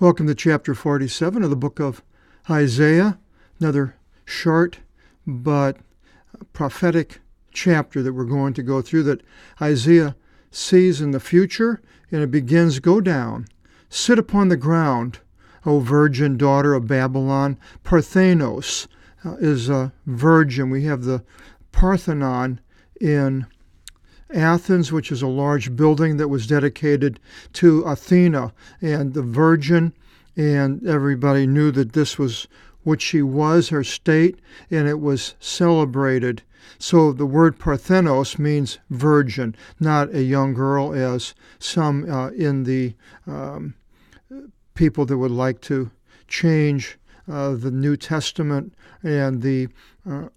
Welcome to chapter 47 of the book of Isaiah, another short but prophetic chapter that we're going to go through that Isaiah sees in the future, and it begins, "Go down, sit upon the ground, O virgin daughter of Babylon." Parthenos is a virgin. We have the Parthenon in Athens, which is a large building that was dedicated to Athena and the Virgin, and everybody knew that this was what she was, her state, and it was celebrated. So the word Parthenos means virgin, not a young girl, as some in the people that would like to change the New Testament and the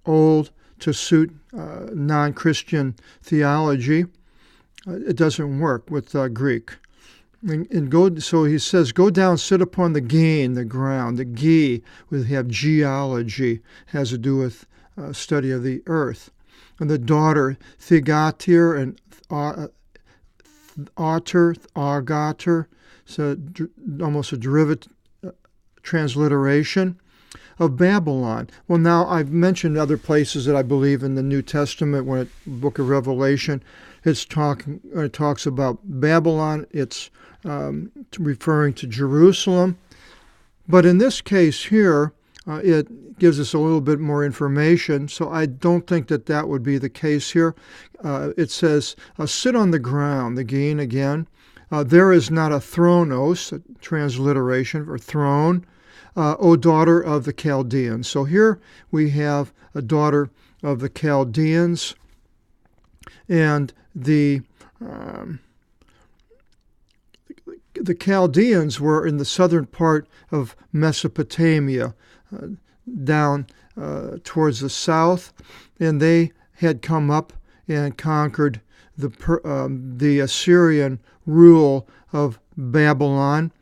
Old to suit non-Christian theology. It doesn't work with Greek. So he says, "Go down, sit upon the gain, the ground." The ge, we have geology, has to do with study of the earth. And the daughter, Thigatir and Agater, so almost a derivative transliteration of Babylon. Well, now I've mentioned other places that I believe in the New Testament, when the book of Revelation, it talks about Babylon. It's referring to Jerusalem. But in this case here, it gives us a little bit more information, so I don't think that that would be the case here. It says, "Sit on the ground," the gain again. "There is not a thronos," a transliteration for throne, "O daughter of the Chaldeans." So here we have a daughter of the Chaldeans, and the Chaldeans were in the southern part of Mesopotamia, down towards the south, and they had come up and conquered the Assyrian rule of Babylon,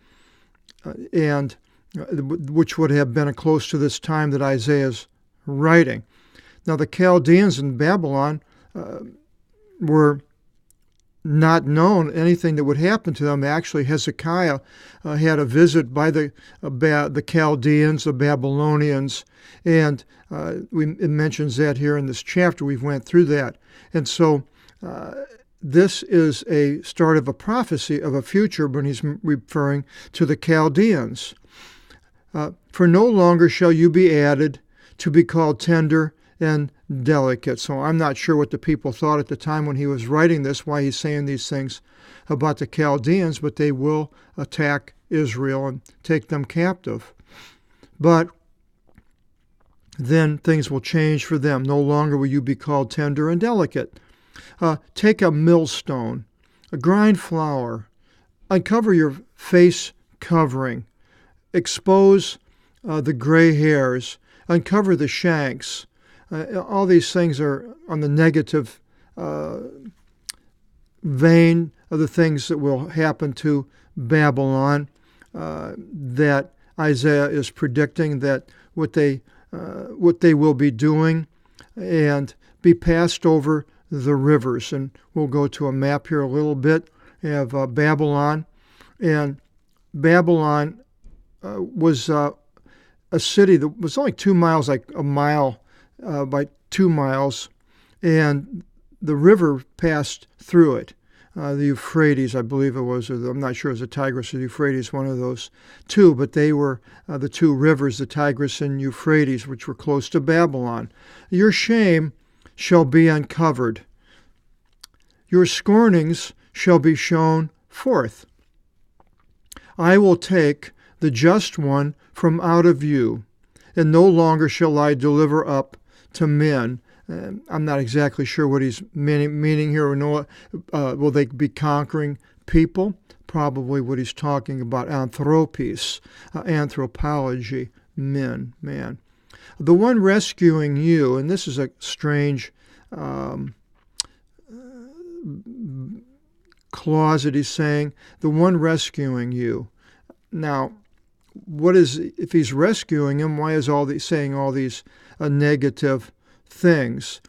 and which would have been close to this time that Isaiah's writing. Now, the Chaldeans in Babylon were not known anything that would happen to them. Actually, Hezekiah had a visit by the Chaldeans, the Babylonians, and it mentions that here in this chapter. We've went through that. And so this is a start of a prophecy of a future when he's referring to the Chaldeans. "For no longer shall you be added to be called tender and delicate." So I'm not sure what the people thought at the time when he was writing this, why he's saying these things about the Chaldeans, but they will attack Israel and take them captive. But then things will change for them. "No longer will you be called tender and delicate. Take a millstone, grind flour, uncover your face covering, expose the gray hairs, uncover the shanks." All these things are on the negative vein of the things that will happen to Babylon, that Isaiah is predicting that what they will be doing, and be passed over the rivers. And we'll go to a map here a little bit. We have Babylon, and Babylon was a city that was only 2 miles, like a mile by 2 miles, and the river passed through it. The Euphrates, I believe it was, or I'm not sure it was the Tigris or the Euphrates, one of those two, but they were the two rivers, the Tigris and Euphrates, which were close to Babylon. "Your shame shall be uncovered. Your scornings shall be shown forth. I will take the just one from out of you, and no longer shall I deliver up to men." I'm not exactly sure what he's meaning here. Will they be conquering people? Probably what he's talking about, anthropos, anthropology, man. "The one rescuing you," and this is a strange clause that he's saying, "the one rescuing you." Now, if he's rescuing him, why is saying all these negative things?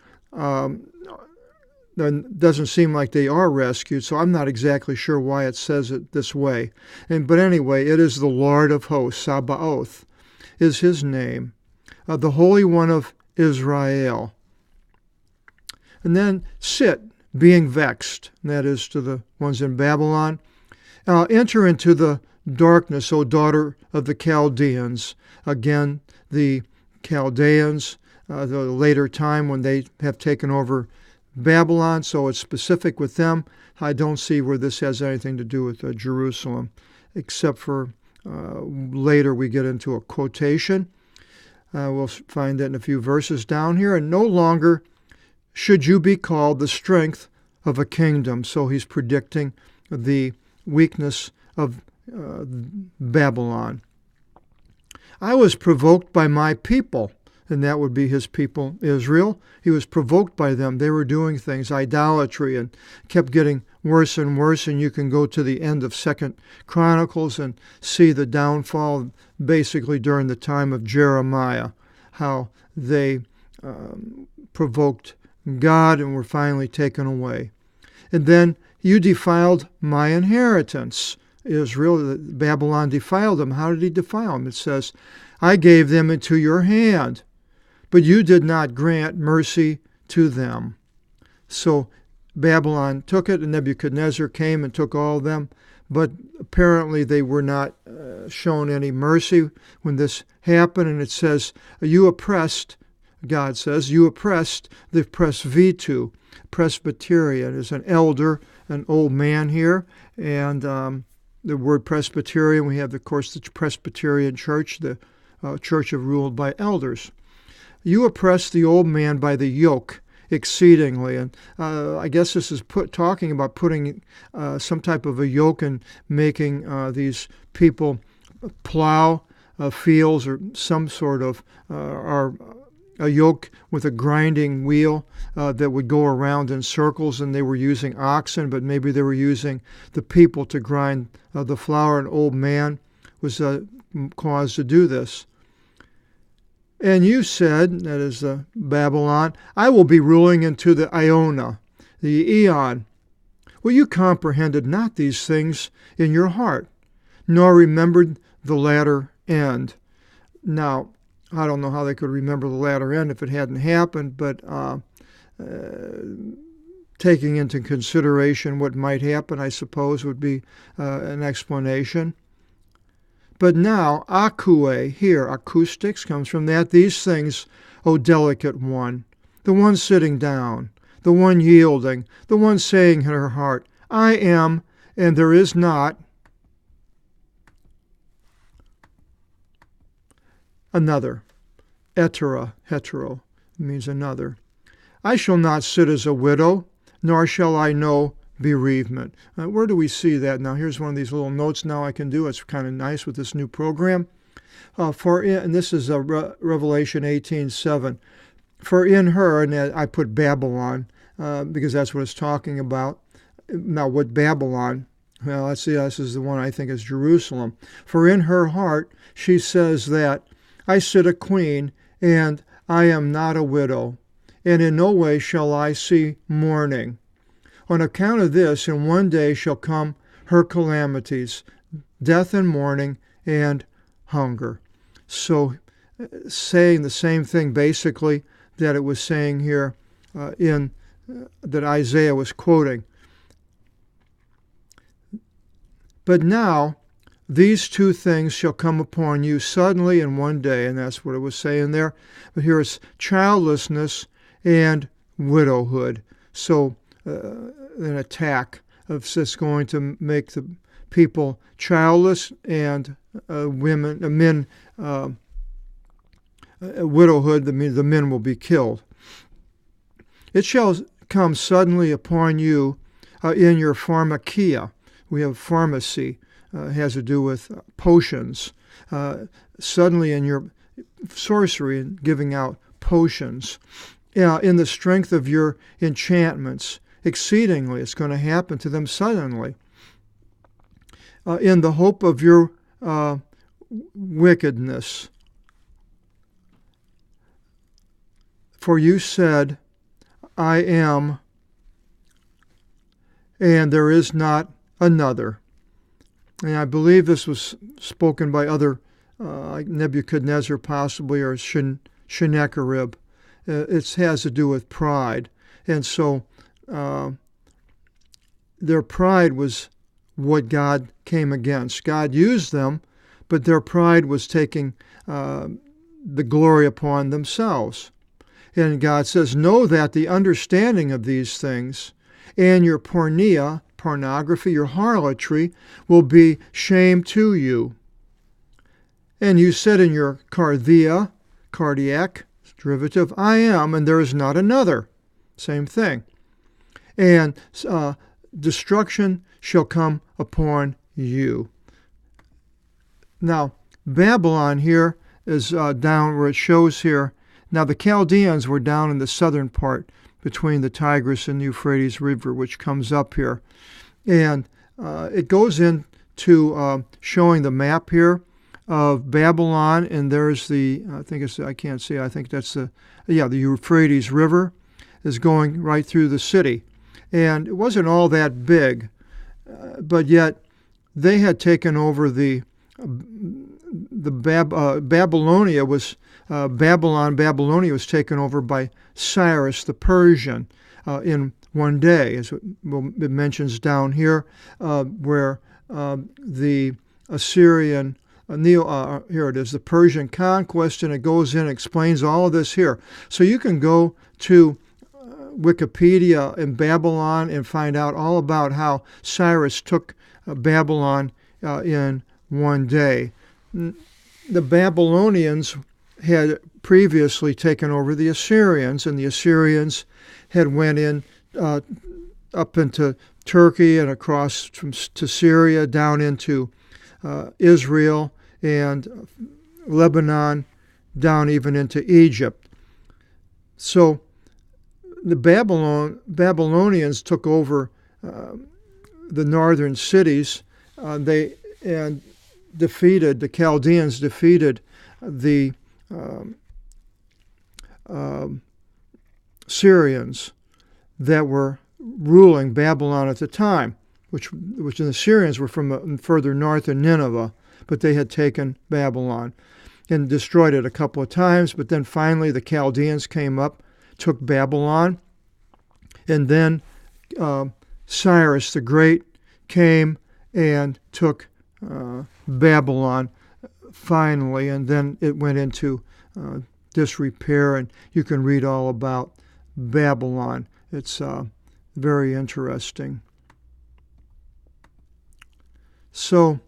it doesn't seem like they are rescued, so I'm not exactly sure why it says it this way. But anyway, it is the Lord of hosts, Sabaoth is his name, the Holy One of Israel. And then sit, being vexed, and that is to the ones in Babylon. Enter into the darkness, O daughter of the Chaldeans. Again, the Chaldeans, the later time when they have taken over Babylon, so it's specific with them. I don't see where this has anything to do with Jerusalem, except for later we get into a quotation. We'll find that in a few verses down here. And no longer should you be called the strength of a kingdom. So he's predicting the weakness of Babylon. I was provoked by my people, and that would be his people, Israel. He was provoked by them. They were doing things, idolatry, and kept getting worse and worse. And you can go to the end of 2 Chronicles and see the downfall, basically during the time of Jeremiah, how they provoked God and were finally taken away. And then you defiled my inheritance. Israel, Babylon defiled them. How did he defile them? It says, I gave them into your hand, but you did not grant mercy to them. So Babylon took it, and Nebuchadnezzar came and took all of them, but apparently they were not shown any mercy when this happened. And it says, you oppressed, God says, you oppressed the presbytu. Presbyterian is an elder, an old man here, and the word Presbyterian, we have, of course, the Presbyterian Church, the church ruled by elders. You oppress the old man by the yoke exceedingly. And I guess this is talking about putting some type of a yoke and making these people plow fields or some sort of, or a yoke with a grinding wheel that would go around in circles, and they were using oxen, but maybe they were using the people to grind the flour. An old man was caused to do this. And you said, that is Babylon, I will be ruling into the Iona, the Eon. Well, you comprehended not these things in your heart, nor remembered the latter end. Now, I don't know how they could remember the latter end if it hadn't happened, but taking into consideration what might happen, I suppose, would be an explanation. But now, akue, here, acoustics comes from that. These things, O delicate one, the one sitting down, the one yielding, the one saying in her heart, I am, and there is not another. Hetero means another. I shall not sit as a widow, nor shall I know bereavement. Where do we see that? Now, here's one of these little notes now I can do. It's kind of nice with this new program. And this is Revelation 18:7. For in her, and I put Babylon, because that's what it's talking about. Now, what Babylon? Well, let's see, this is the one I think is Jerusalem. For in her heart, she says that, I sit a queen, and I am not a widow, and in no way shall I see mourning. On account of this, in one day shall come her calamities, death and mourning and hunger. So, saying the same thing basically that it was saying here that Isaiah was quoting. But now, these two things shall come upon you suddenly in one day, and that's what it was saying there. But here is childlessness and widowhood. So an attack of this going to make the people childless and men widowhood. The men will be killed. It shall come suddenly upon you in your pharmakia. We have pharmacy. Has to do with potions. Suddenly in your sorcery and giving out potions. In the strength of your enchantments, exceedingly, it's going to happen to them suddenly. In the hope of your wickedness. For you said, I am and there is not another. And I believe this was spoken by other, like Nebuchadnezzar possibly, or Sennacherib. It has to do with pride. And so their pride was what God came against. God used them, but their pride was taking the glory upon themselves. And God says, know that the understanding of these things and your pornography, your harlotry, will be shame to you. And you said in your cardiac derivative, I am, and there is not another. Same thing. And destruction shall come upon you. Now, Babylon here is down where it shows here. Now, the Chaldeans were down in the southern part between the Tigris and the Euphrates River, which comes up here. And it goes into showing the map here of Babylon, and there's the, I think that's the Euphrates River is going right through the city. And it wasn't all that big, but yet they had taken over Babylonia was Babylonia was taken over by Cyrus the Persian in one day, as it mentions down here, where the Assyrian here it is, the Persian conquest, and it goes in and explains all of this here. So you can go to Wikipedia in Babylon and find out all about how Cyrus took Babylon in one day. The Babylonians had previously taken over the Assyrians, and the Assyrians had went in up into Turkey and across to Syria, down into Israel and Lebanon, down even into Egypt. So the Babylonians took over the northern cities. The Chaldeans defeated the Syrians that were ruling Babylon at the time, which the Syrians were from further north in Nineveh, but they had taken Babylon and destroyed it a couple of times. But then finally the Chaldeans came up, took Babylon, and then Cyrus the Great came and took Babylon finally, and then it went into disrepair, and you can read all about Babylon. It's very interesting. So,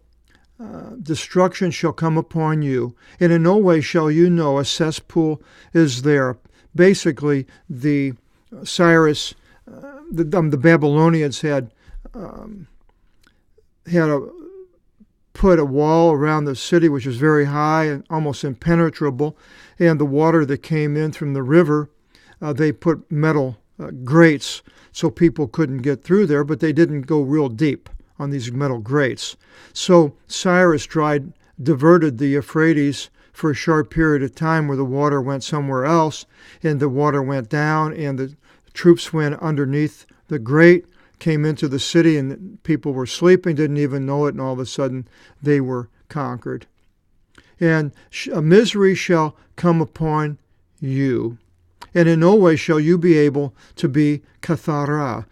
destruction shall come upon you, and in no way shall you know a cesspool is there. Basically, the Babylonians had put a wall around the city, which was very high and almost impenetrable, and the water that came in from the river, they put metal grates so people couldn't get through there, but they didn't go real deep on these metal grates. So Cyrus diverted the Euphrates for a short period of time where the water went somewhere else, and the water went down, and the troops went underneath the grate, came into the city, and people were sleeping, didn't even know it, and all of a sudden they were conquered. And a misery shall come upon you, and in no way shall you be able to be cathartic,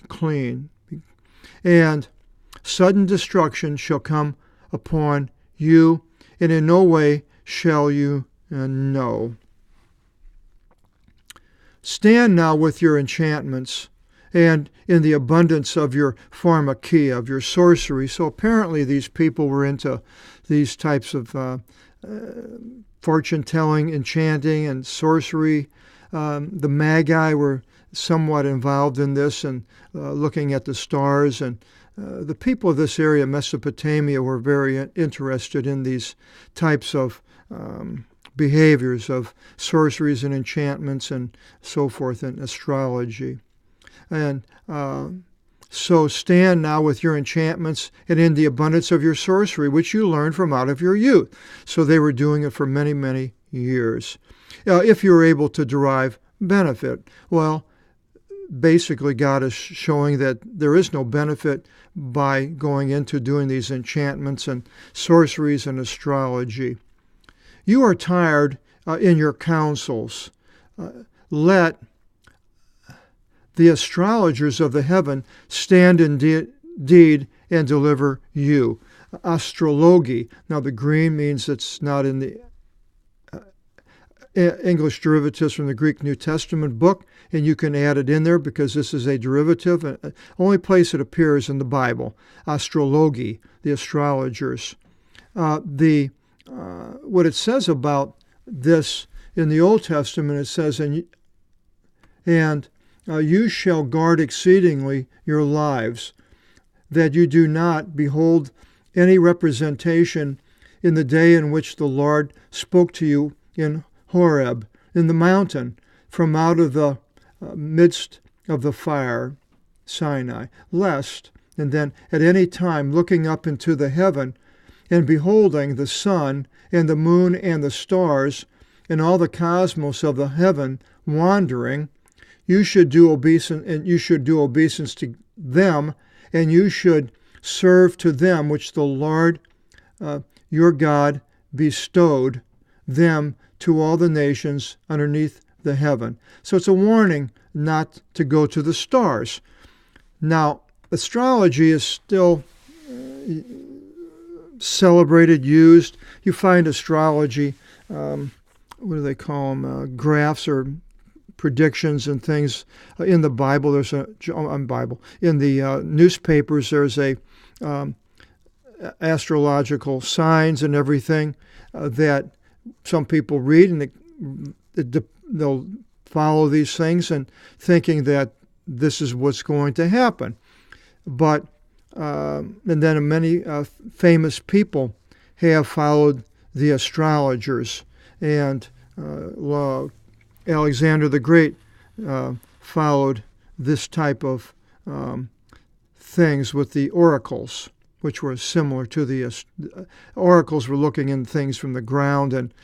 clean. And sudden destruction shall come upon you, and in no way shall you know. Stand now with your enchantments, and in the abundance of your pharmakia, of your sorcery. So apparently these people were into these types of fortune-telling, enchanting, and sorcery. The Magi were somewhat involved in this and looking at the stars. And the people of this area, Mesopotamia, were very interested in these types of behaviors of sorceries and enchantments and so forth, and astrology. And so stand now with your enchantments and in the abundance of your sorcery, which you learned from out of your youth. So they were doing it for many, many years. If you were able to derive benefit. Well, basically God is showing that there is no benefit by going into doing these enchantments and sorceries and astrology. You are tired in your counsels. Let the astrologers of the heaven stand indeed and deliver you. Astrology. Now the green means it's not in the English derivatives from the Greek New Testament book, and you can add it in there because this is a derivative. Only place it appears in the Bible. Astrology, the astrologers. What it says about this in the Old Testament, it says, and you shall guard exceedingly your lives, that you do not behold any representation in the day in which the Lord spoke to you in Horeb, in the mountain, from out of the midst of the fire, Sinai, lest, and then at any time looking up into the heaven, and beholding the sun and the moon and the stars, and all the cosmos of the heaven wandering, you should do obeisance to them, and you should serve to them which the Lord your God bestowed them to all the nations underneath the heaven. So it's a warning not to go to the stars. Now, astrology is still celebrated, used. You find astrology, what do they call them, graphs or predictions and things in the Bible. There's in the newspapers. There's a astrological signs and everything that some people read, and they'll follow these things and thinking that this is what's going to happen. But and then many famous people have followed the astrologers, and Alexander the Great followed this type of things with the oracles, which were similar to the oracles were looking in things from the ground and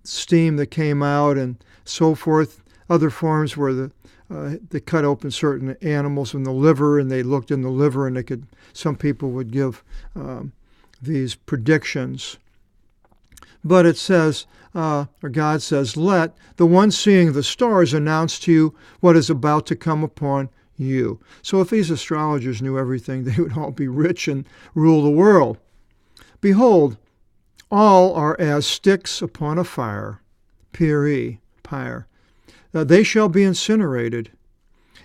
steam that came out and so forth. Other forms were they cut open certain animals from the liver, and they looked in the liver, and some people would give these predictions. But it says, or God says, let the one seeing the stars announce to you what is about to come upon you. So if these astrologers knew everything, they would all be rich and rule the world. Behold, all are as sticks upon a fire, pyre. They shall be incinerated,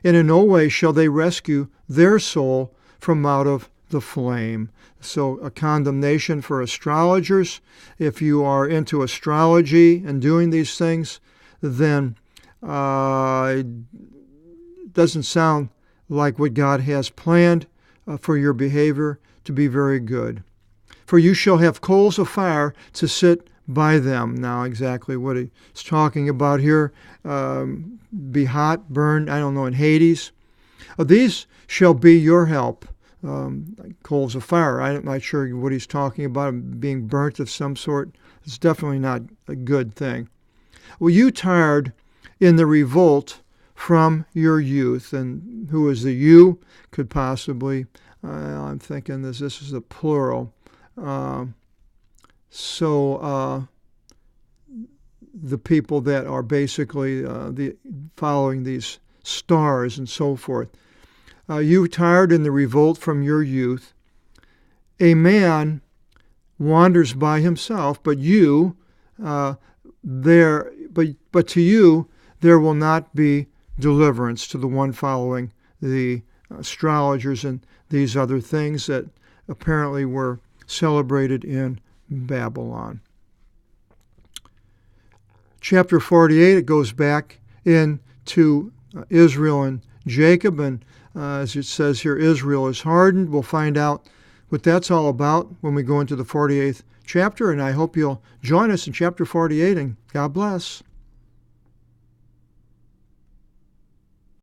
and in no way shall they rescue their soul from out of the flame. So a condemnation for astrologers. If you are into astrology and doing these things, then it doesn't sound like what God has planned for your behavior to be very good. For you shall have coals of fire to sit by them. Now exactly what he's talking about here, be hot, burned, I don't know, in Hades. These shall be your help. Like coals of fire. I'm not sure what he's talking about, being burnt of some sort. It's definitely not a good thing. Well, you tired in the revolt from your youth, and who is the you? Could possibly, I'm thinking this is a plural. So the people that are basically following these stars and so forth. You tired in the revolt from your youth. A man wanders by himself, but to you there will not be deliverance, to the one following the astrologers and these other things that apparently were celebrated in Babylon. Chapter 48, it goes back into Israel and Jacob, and as it says here, Israel is hardened. We'll find out what that's all about when we go into the 48th chapter, and I hope you'll join us in chapter 48, and God bless.